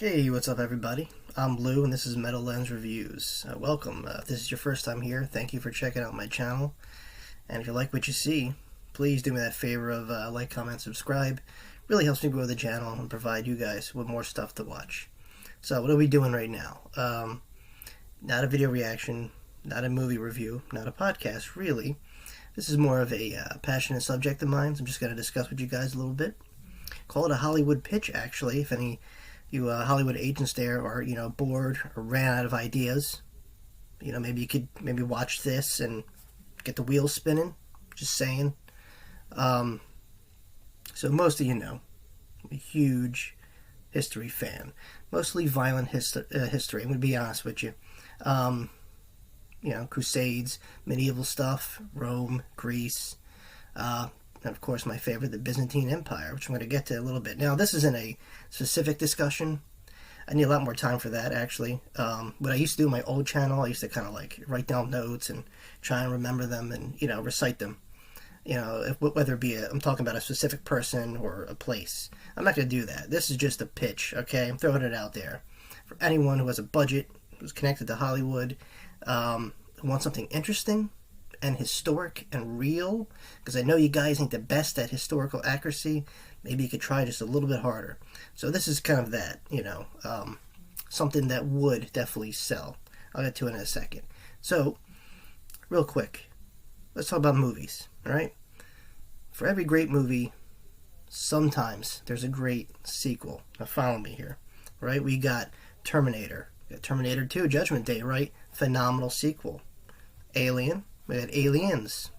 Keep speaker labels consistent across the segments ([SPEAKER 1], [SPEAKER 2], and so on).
[SPEAKER 1] Hey, what's up everybody? I'm Blue and this is Metal Lens Reviews. Welcome. If this is your first time here, thank you for checking out my channel. And if you like what you see, please do me that favor of like, comment, subscribe. Really helps me grow the channel and provide you guys with more stuff to watch. So what are we doing right now? Not a video reaction, not a movie review, not a podcast, really. This is more of a passionate subject of mine, so I'm just going to discuss with you guys a little bit. Call it a Hollywood pitch, actually, if any you Hollywood agents there are, bored or ran out of ideas. Maybe you could watch this and get the wheels spinning. Just saying. So most of I'm a huge history fan. Mostly violent history, I'm going to be honest with you. Crusades, medieval stuff, Rome, Greece, and of course my favorite, the Byzantine Empire, which I'm going to get to a little bit. Now, this isn't a specific discussion. I need a lot more time for that, actually. What I used to do in my old channel, I used to kind of write down notes and try and remember them and, recite them. Whether it be I'm talking about a specific person or a place. I'm not going to do that. This is just a pitch, okay? I'm throwing it out there. For anyone who has a budget, who's connected to Hollywood, who wants something interesting and historic and real, because I know you guys ain't the best at historical accuracy. Maybe you could try just a little bit harder. So this is kind of that, something that would definitely sell. I'll get to it in a second. So, real quick, let's talk about movies, all right? For every great movie, sometimes there's a great sequel. Now follow me here, right? We got Terminator. We got Terminator 2, Judgment Day, right? Phenomenal sequel. Alien. We had Aliens,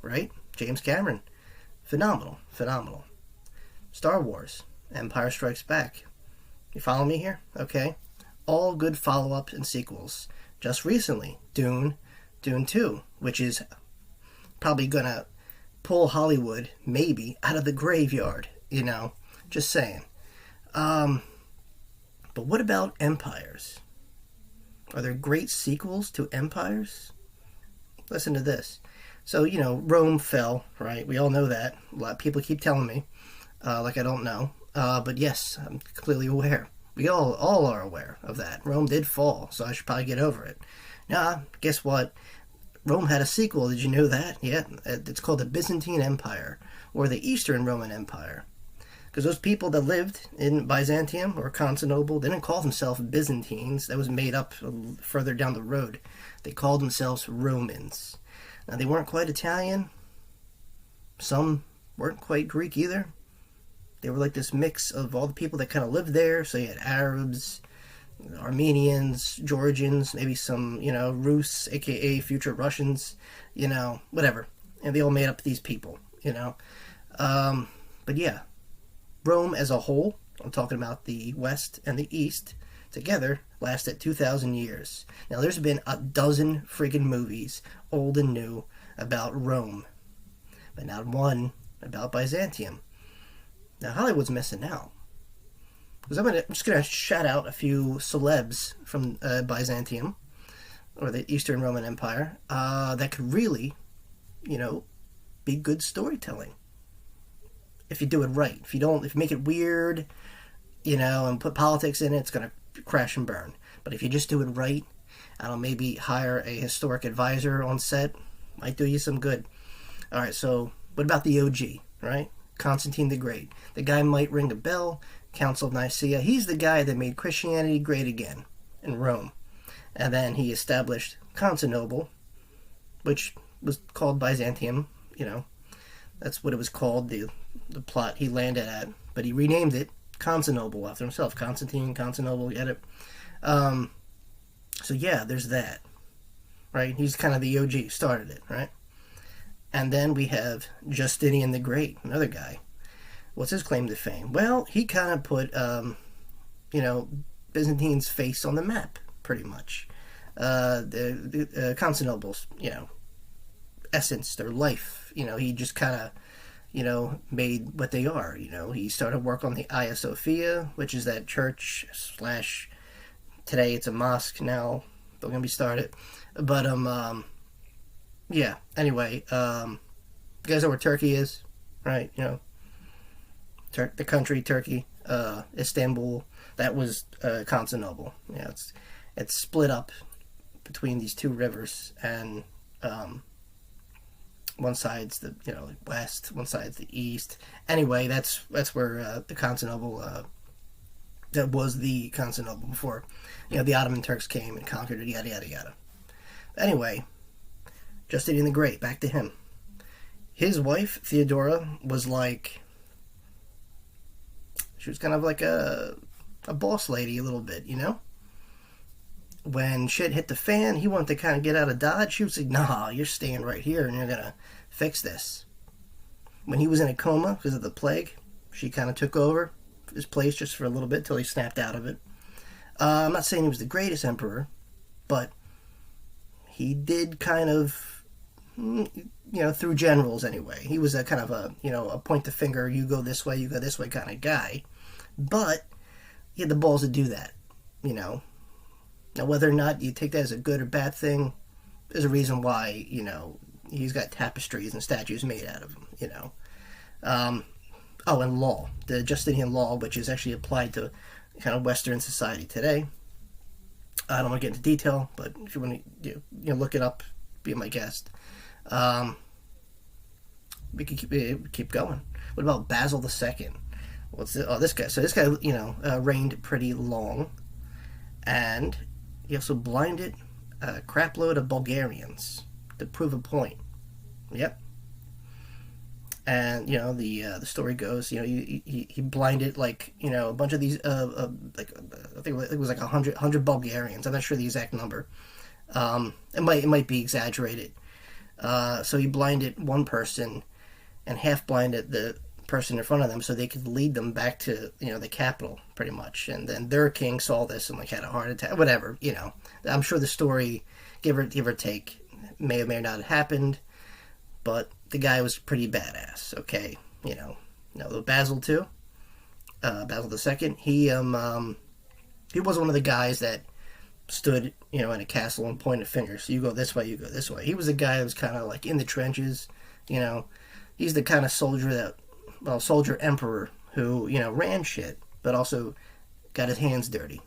[SPEAKER 1] right? James Cameron. Phenomenal. Star Wars. Empire Strikes Back. You follow me here? Okay. All good follow-ups and sequels. Just recently, Dune 2, which is probably going to pull Hollywood, maybe, out of the graveyard, Just saying. But what about Empires? Are there great sequels to Empires? Listen to this. So, Rome fell, right? We all know that. A lot of people keep telling me, like I don't know. But yes, I'm completely aware. We all are aware of that. Rome did fall, so I should probably get over it. Nah, guess what? Rome had a sequel. Did you know that? Yeah, it's called the Byzantine Empire, or the Eastern Roman Empire. Because those people that lived in Byzantium or Constantinople didn't call themselves Byzantines. That was made up further down the road. They called themselves Romans. Now, they weren't quite Italian. Some weren't quite Greek either. They were like this mix of all the people that kind of lived there. So you had Arabs, Armenians, Georgians, maybe some, Rus, aka future Russians, whatever. And they all made up these people, But yeah. Rome as a whole, I'm talking about the West and the East, together lasted 2,000 years. Now, there's been a dozen friggin' movies, old and new, about Rome, but not one about Byzantium. Now, Hollywood's missing out. Because I'm just going to shout out a few celebs from Byzantium, or the Eastern Roman Empire, that could really, be good storytelling. If you do it right. If you make it weird, and put politics in it, it's going to crash and burn. But if you just do it right, maybe hire a historic advisor on set, might do you some good. Alright, so what about the OG, right? Constantine the Great. The guy might ring a bell, Council of Nicaea. He's the guy that made Christianity great again in Rome. And then he established Constantinople, which was called Byzantium, That's what it was called, the plot he landed at. But he renamed it Constantinople after himself. Constantinople, get it? So yeah, there's that. Right? He's kind of the OG, started it, right? And then we have Justinian the Great, another guy. What's his claim to fame? Well, he kind of put, Byzantine's face on the map, pretty much. Constantinople's, essence, their life. He just kind of, made what they are. He started work on the Hagia Sophia, which is that church / today it's a mosque now. Don't get me started. But yeah. Anyway, you guys know where Turkey is, right? The country Turkey, Istanbul, That was Constantinople. Yeah, it's split up between these two rivers, and one side's the west, one side's the east. Anyway, that's where the Constantinople that was the Constantinople before the Ottoman Turks came and conquered it. Yada yada yada. Anyway, Justinian the Great. Back to him. His wife Theodora was like, she was kind of like a boss lady a little bit, When shit hit the fan, he wanted to kind of get out of Dodge. She was like, nah, you're staying right here and you're going to fix this. When he was in a coma because of the plague, she kind of took over his place just for a little bit till he snapped out of it. I'm not saying he was the greatest emperor, but he did kind of, through generals anyway. He was a kind of a point the finger, you go this way kind of guy. But he had the balls to do that, Now, whether or not you take that as a good or bad thing, there's a reason why, he's got tapestries and statues made out of him, and law. The Justinian law, which is actually applied to kind of Western society today. I don't want to get into detail, but if you want to look it up, be my guest. We could keep going. What about Basil II? This guy. So this guy, reigned pretty long, and he also blinded a crapload of Bulgarians to prove a point. Yep. And the story goes, he blinded a bunch of these I think it was like 100 Bulgarians. I'm not sure the exact number. It might be exaggerated. So he blinded one person, and half blinded the person in front of them so they could lead them back to the capital pretty much. And then their king saw this and had a heart attack, whatever. I'm sure the story, give or take, may or may not have happened, but the guy was pretty badass. Okay, Basil II, Basil II, he was one of the guys that stood in a castle and pointed fingers. You go this way, you go this way. He was a guy that was kind of in the trenches. He's the kind of soldier emperor who ran shit, but also got his hands dirty.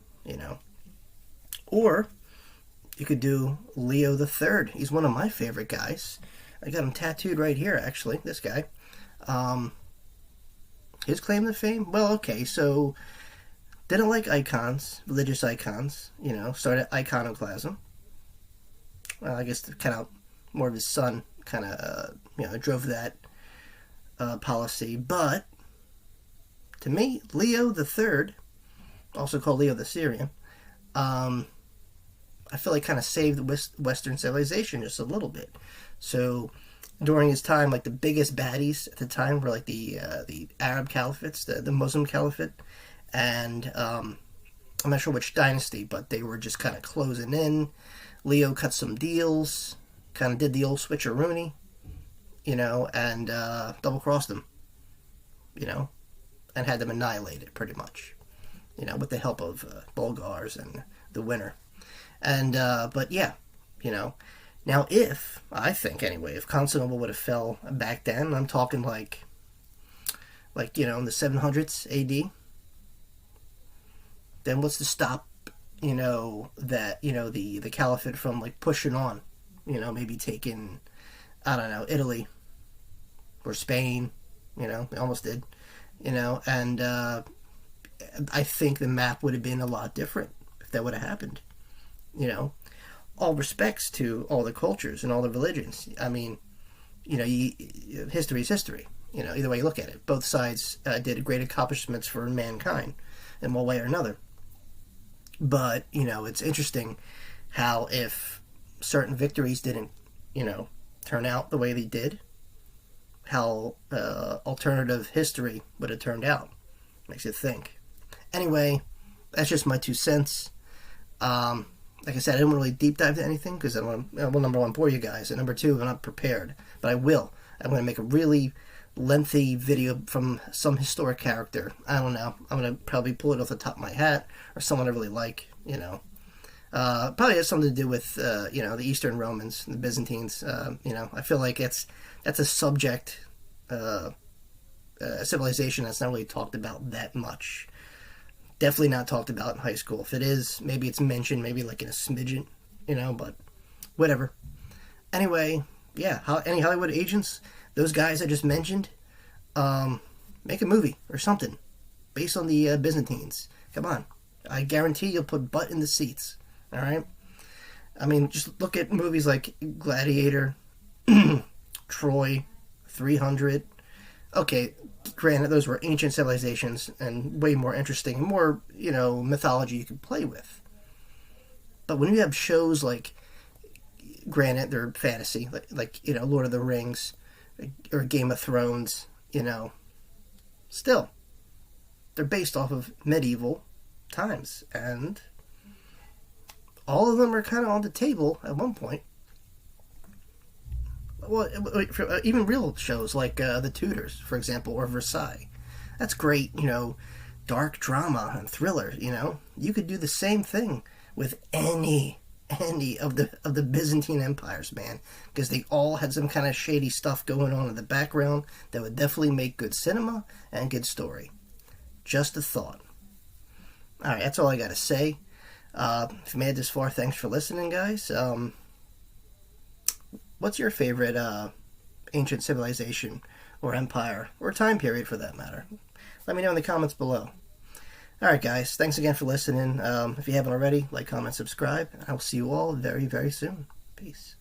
[SPEAKER 1] Or you could do Leo the Third. He's one of my favorite guys. I got him tattooed right here, actually, this guy. His claim to fame? Well, okay, so didn't like icons, religious icons, started iconoclasm. Well, I guess kind of more of his son kind of, drove that policy. But, to me, Leo the Third, also called Leo the Syrian, I feel like kind of saved Western civilization just a little bit. So during his time, the biggest baddies at the time were the Arab caliphates, the Muslim caliphate, and I'm not sure which dynasty, but they were just kind of closing in. Leo cut some deals, kind of did the old switcheroony, and double-crossed them, and had them annihilated pretty much, with the help of Bulgars and the winner. And, but yeah, now I think anyway, if Constantinople would have fell back then, I'm talking in the 700s AD, then what's to stop, that, the caliphate from pushing on, maybe taking, I don't know, Italy or Spain, they almost did, and, I think the map would have been a lot different if that would have happened. All respects to all the cultures and all the religions. I mean, history is history. Either way you look at it. Both sides did great accomplishments for mankind in one way or another. But, it's interesting how if certain victories didn't, turn out the way they did, how alternative history would have turned out. Makes you think. Anyway, that's just my 2 cents. Like I said, I didn't really deep dive to anything because I want to, number one, bore you guys, and number two, I'm not prepared. But I will. I'm going to make a really lengthy video from some historic character. I don't know. I'm going to probably pull it off the top of my hat, or someone I really like, Probably has something to do with, the Eastern Romans, the Byzantines. I feel like that's a subject, civilization that's not really talked about that much. Definitely not talked about in high school. If it is, maybe it's mentioned, maybe like in a smidgen, but whatever. Anyway, yeah, any Hollywood agents, those guys I just mentioned, make a movie or something based on the Byzantines. Come on. I guarantee you'll put butt in the seats. All right? I mean, just look at movies like Gladiator, Troy, 300. Okay, granted, those were ancient civilizations and way more interesting, more, mythology you could play with. But when you have shows like, granted, they're fantasy, like Lord of the Rings or Game of Thrones, still, they're based off of medieval times, and all of them are kind of on the table at one point. Well, even real shows like The Tudors, for example, or Versailles. That's great, dark drama and thriller, You could do the same thing with any of the Byzantine empires, man, because they all had some kind of shady stuff going on in the background that would definitely make good cinema and good story. Just a thought. All right, that's all I got to say. If you made it this far, thanks for listening, guys. What's your favorite ancient civilization or empire or time period, for that matter? Let me know in the comments below. All right, guys. Thanks again for listening. If you haven't already, like, comment, subscribe. I'll see you all very, very soon. Peace.